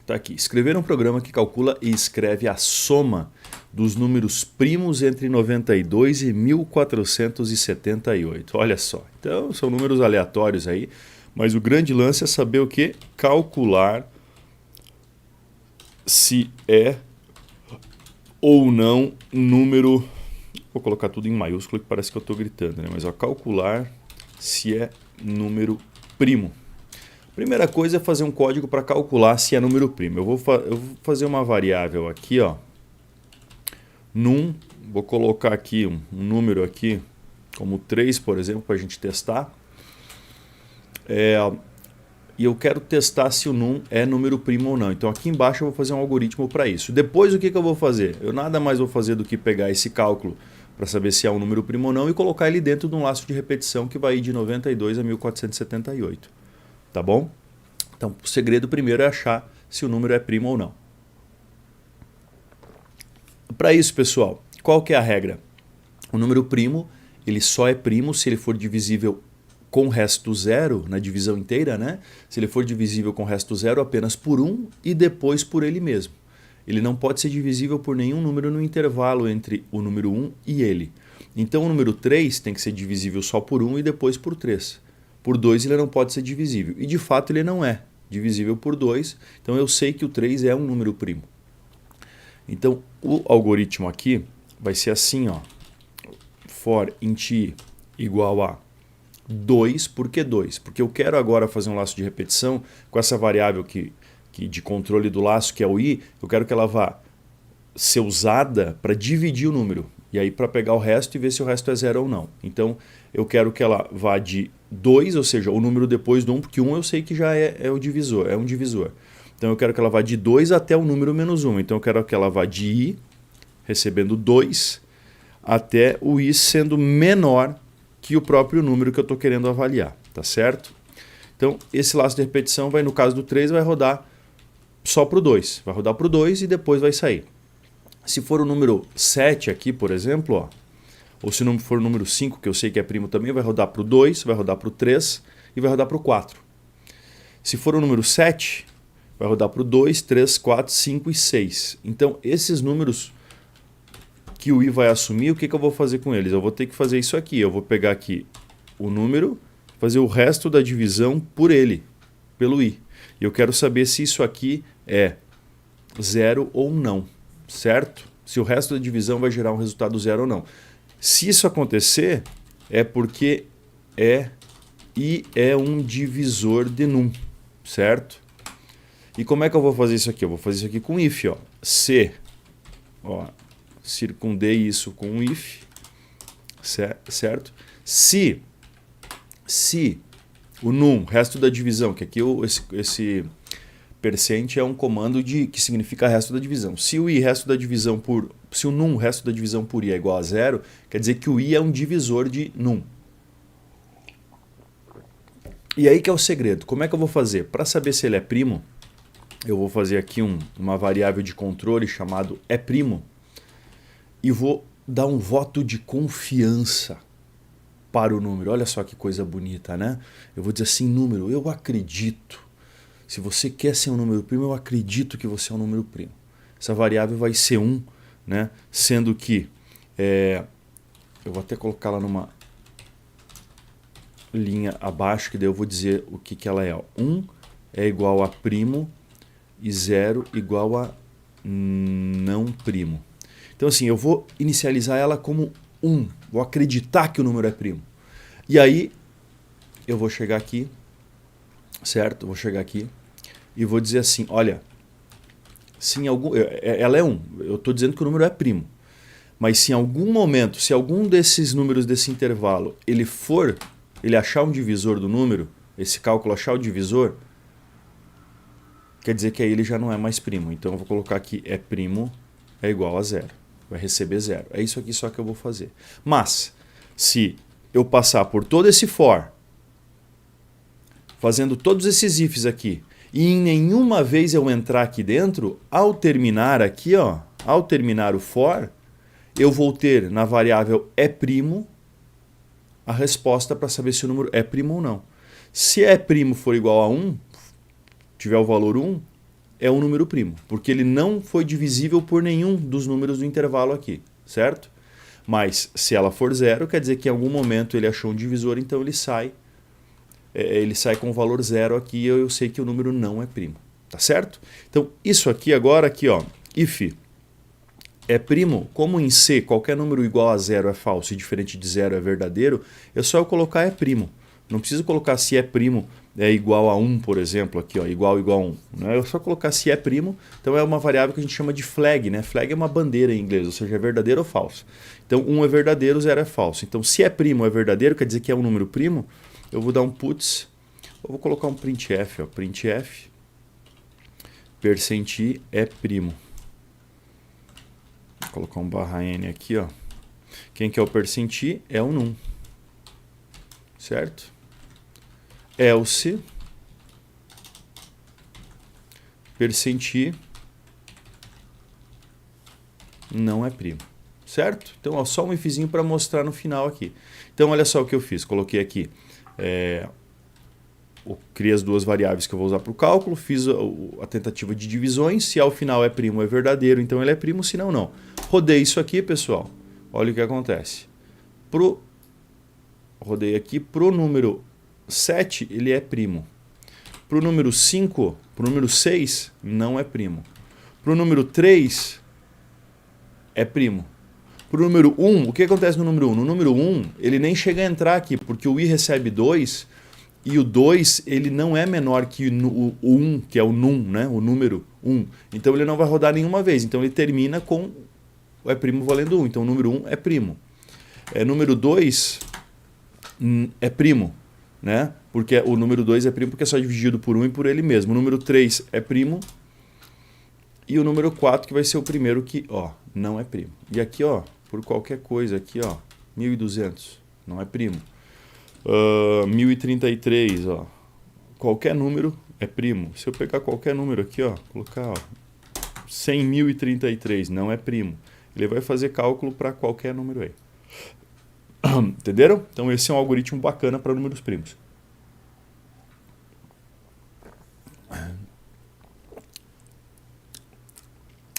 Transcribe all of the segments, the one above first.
Tá aqui. Escrever um programa que calcula e escreve a soma dos números primos entre 92 e 1478. Olha só. Então, são números aleatórios aí. Mas o grande lance é saber o que? Calcular se é ou não número... Vou colocar tudo em maiúsculo que parece que eu estou gritando, né? Mas calcular se é número primo. Primeira coisa é fazer um código para calcular se é número primo. Eu vou fazer uma variável aqui, ó, num, vou colocar aqui um número aqui, como 3, por exemplo, para a gente testar. E eu quero testar se o num é número primo ou não. Então aqui embaixo eu vou fazer um algoritmo para isso. Depois o que eu vou fazer? Eu nada mais vou fazer do que pegar esse cálculo para saber se é um número primo ou não e colocar ele dentro de um laço de repetição que vai ir de 92 a 1478. Tá bom? Então o segredo primeiro é achar se o número é primo ou não. Para isso, pessoal, qual que é a regra? O número primo, ele só é primo se ele for divisível com resto zero, na divisão inteira, né? Se ele for divisível com resto zero apenas por 1 e depois por ele mesmo. Ele não pode ser divisível por nenhum número no intervalo entre o número 1 e ele. Então o número 3 tem que ser divisível só por 1 e depois por 3. Por 2 ele não pode ser divisível. E de fato ele não é divisível por 2, então eu sei que o 3 é um número primo. Então o algoritmo aqui vai ser assim, ó. For int i igual a 2, por que 2? Porque eu quero agora fazer um laço de repetição com essa variável que de controle do laço, que é o i, eu quero que ela vá ser usada para dividir o número. E aí para pegar o resto e ver se o resto é 0 ou não. Então eu quero que ela vá de 2, ou seja, o número depois do 1, porque 1 eu sei que já é o divisor, é um divisor. Então eu quero que ela vá de 2 até o número menos 1. Então eu quero que ela vá de i, recebendo 2, até o i sendo menor que o próprio número que eu estou querendo avaliar. Tá certo? Então esse laço de repetição vai, no caso do 3, vai rodar só para o 2. Vai rodar para o 2 e depois vai sair. Se for o número 7 aqui, por exemplo, ó, ou se for o número 5, que eu sei que é primo também, vai rodar para o 2, vai rodar para o 3 e vai rodar para o 4. Se for o número 7, vai rodar para o 2, 3, 4, 5 e 6. Então, esses números que o i vai assumir, o que eu vou fazer com eles? Eu vou ter que fazer isso aqui. Eu vou pegar aqui o número, fazer o resto da divisão por ele, pelo i. E eu quero saber se isso aqui é 0 ou não, certo? Se o resto da divisão vai gerar um resultado 0 ou não. Se isso acontecer, é porque i é um divisor de num, certo? E como é que eu vou fazer isso aqui? Eu vou fazer isso aqui com if, ó. Se, ó, circundei isso com um if, certo? Se o num, resto da divisão, que aqui esse percent é um comando que significa resto da divisão. Se o i, resto da divisão se o num, resto da divisão por i é igual a 0, quer dizer que o i é um divisor de num. E aí que é o segredo. Como é que eu vou fazer? Para saber se ele é primo, eu vou fazer aqui uma variável de controle chamado primo e vou dar um voto de confiança para o número. Olha só que coisa bonita, né? Eu vou dizer assim, número, eu acredito. Se você quer ser um número primo, eu acredito que você é um número primo. Essa variável vai ser 1, né? Sendo que, eu vou até colocá-la numa linha abaixo, que daí eu vou dizer o que ela é. 1 é igual a primo e 0 igual a não primo. Então assim, eu vou inicializar ela como 1, vou acreditar que o número é primo. E aí, eu vou chegar aqui, certo? Vou chegar aqui e vou dizer assim, olha, ela é 1, eu estou dizendo que o número é primo. Mas se em algum momento, se algum desses números desse intervalo, ele achar um divisor do número, esse cálculo achar o divisor, quer dizer que aí ele já não é mais primo. Então eu vou colocar aqui primo é igual a 0. Vai receber 0. É isso aqui só que eu vou fazer. Mas, se eu passar por todo esse for, fazendo todos esses ifs aqui, e em nenhuma vez eu entrar aqui dentro, ao terminar aqui, ó, ao terminar o for, eu vou ter na variável primo a resposta para saber se o número é primo ou não. Se primo for igual a 1, tiver o valor 1, é um número primo, porque ele não foi divisível por nenhum dos números do intervalo aqui, certo? Mas se ela for zero, quer dizer que em algum momento ele achou um divisor, então ele sai com o valor zero aqui e eu sei que o número não é primo, tá certo? Então isso aqui agora, aqui ó, if é primo, como em C qualquer número igual a zero é falso e diferente de zero é verdadeiro, é só eu colocar é primo. Não preciso colocar se é primo é igual a 1, por exemplo, aqui ó, igual a 1. Né? É só colocar se é primo, então é uma variável que a gente chama de flag, né? Flag é uma bandeira em inglês, ou seja, é verdadeiro ou falso. Então 1 é verdadeiro, 0 é falso. Então se é primo é verdadeiro, quer dizer que é um número primo, eu vou dar um puts, eu vou colocar um printf, ó, printf, percenti é primo. Vou colocar um /n aqui, ó. Quem que é o percenti é o num, certo? Else percenti não é primo, certo? Então ó, só um ifzinho para mostrar no final aqui. Então olha só o que eu fiz, coloquei aqui, eu criei as duas variáveis que eu vou usar para o cálculo, fiz a tentativa de divisões, se ao final é primo é verdadeiro, então ele é primo, se não, não. Rodei isso aqui, pessoal, olha o que acontece. Rodei aqui, pro número 7 ele é primo. Para o número 5, para o número 6, não é primo. Para o número 3, é primo. Para o número 1, o que acontece no número 1? No número 1, ele nem chega a entrar aqui, porque o i recebe 2, e o 2 ele não é menor que o 1, que é o num, né? O número 1. Então ele não vai rodar nenhuma vez. Então ele termina com o é primo valendo 1. Então o número 1 é primo. Número 2 é primo, né? Porque o número 2 é primo porque é só dividido por 1 e por ele mesmo. O número 3 é primo. E o número 4 que vai ser o primeiro que, ó, não é primo. E aqui, ó, por qualquer coisa aqui, ó, 1200, não é primo. 1033, ó, qualquer número é primo. Se eu pegar qualquer número aqui, ó, colocar, ó, 100.033, não é primo. Ele vai fazer cálculo para qualquer número aí. Entenderam? Então esse é um algoritmo bacana para números primos.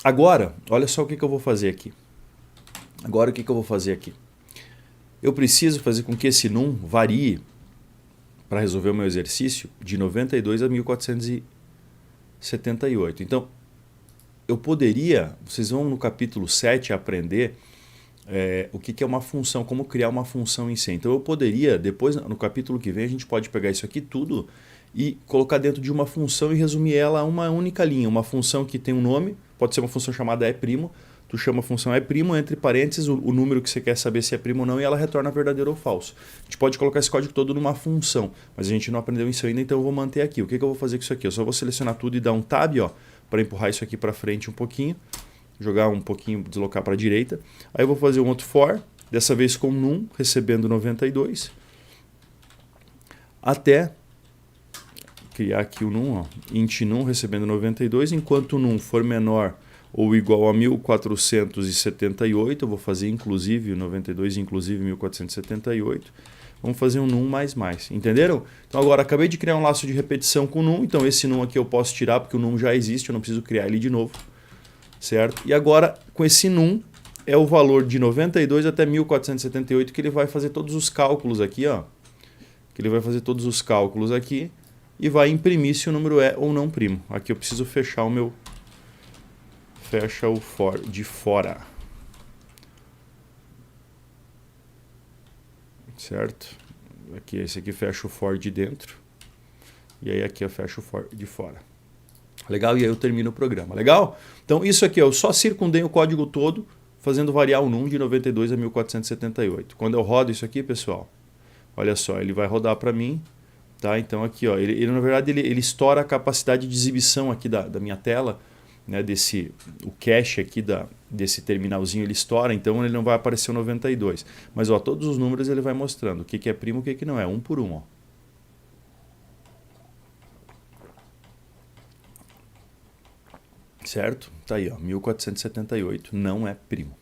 Agora, olha só o que eu vou fazer aqui. Agora o que eu vou fazer aqui? Eu preciso fazer com que esse num varie, para resolver o meu exercício, de 92 a 1478. Então, eu poderia, vocês vão no capítulo 7 aprender o que é uma função, como criar uma função em C. Então eu poderia, depois no capítulo que vem, a gente pode pegar isso aqui tudo e colocar dentro de uma função e resumir ela a uma única linha. Uma função que tem um nome, pode ser uma função chamada é', tu chama a função é', entre parênteses, o número que você quer saber se é primo ou não, e ela retorna verdadeiro ou falso. A gente pode colocar esse código todo numa função, mas a gente não aprendeu isso ainda, então eu vou manter aqui. O que eu vou fazer com isso aqui? Eu só vou selecionar tudo e dar um tab, ó, para empurrar isso aqui para frente um pouquinho, jogar um pouquinho, deslocar para a direita. Aí eu vou fazer um outro for, dessa vez com num, recebendo 92, até criar aqui o num, ó, int num recebendo 92, enquanto o num for menor ou igual a 1478, eu vou fazer inclusive 92, inclusive 1478, vamos fazer um num mais mais, entenderam? Então agora acabei de criar um laço de repetição com num, então esse num aqui eu posso tirar porque o num já existe, eu não preciso criar ele de novo, certo? E agora com esse num é o valor de 92 até 1478 que ele vai fazer todos os cálculos aqui, ó, que ele vai fazer todos os cálculos aqui e vai imprimir se o número é ou não primo. Aqui eu preciso fechar o meu, fecha o for de fora, certo? Aqui esse aqui fecha o for de dentro e aí aqui eu fecho o for de fora. Legal? E aí eu termino o programa. Legal? Então isso aqui eu só circundei o código todo fazendo variar o num de 92 a 1478. Quando eu rodo isso aqui, pessoal, olha só, ele vai rodar para mim. Tá? Então aqui, ó, ele na verdade ele estoura a capacidade de exibição aqui da minha tela, né, o cache aqui desse terminalzinho ele estoura, então ele não vai aparecer o 92. Mas ó, todos os números ele vai mostrando o que é primo e o que não é, um por um. Ó. Certo? Tá aí, ó, 1478 não é primo.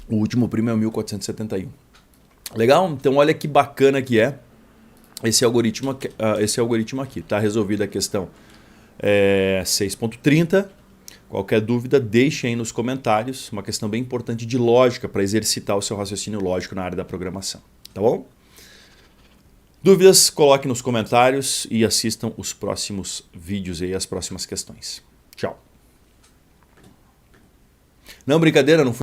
O último primo é o 1471. Legal? Então olha que bacana que é. esse algoritmo aqui. Está resolvida a questão 6.30. Qualquer dúvida, deixe aí nos comentários. Uma questão bem importante de lógica para exercitar o seu raciocínio lógico na área da programação. Tá bom? Dúvidas, coloque nos comentários e assistam os próximos vídeos e as próximas questões. Tchau. Não, brincadeira, não fui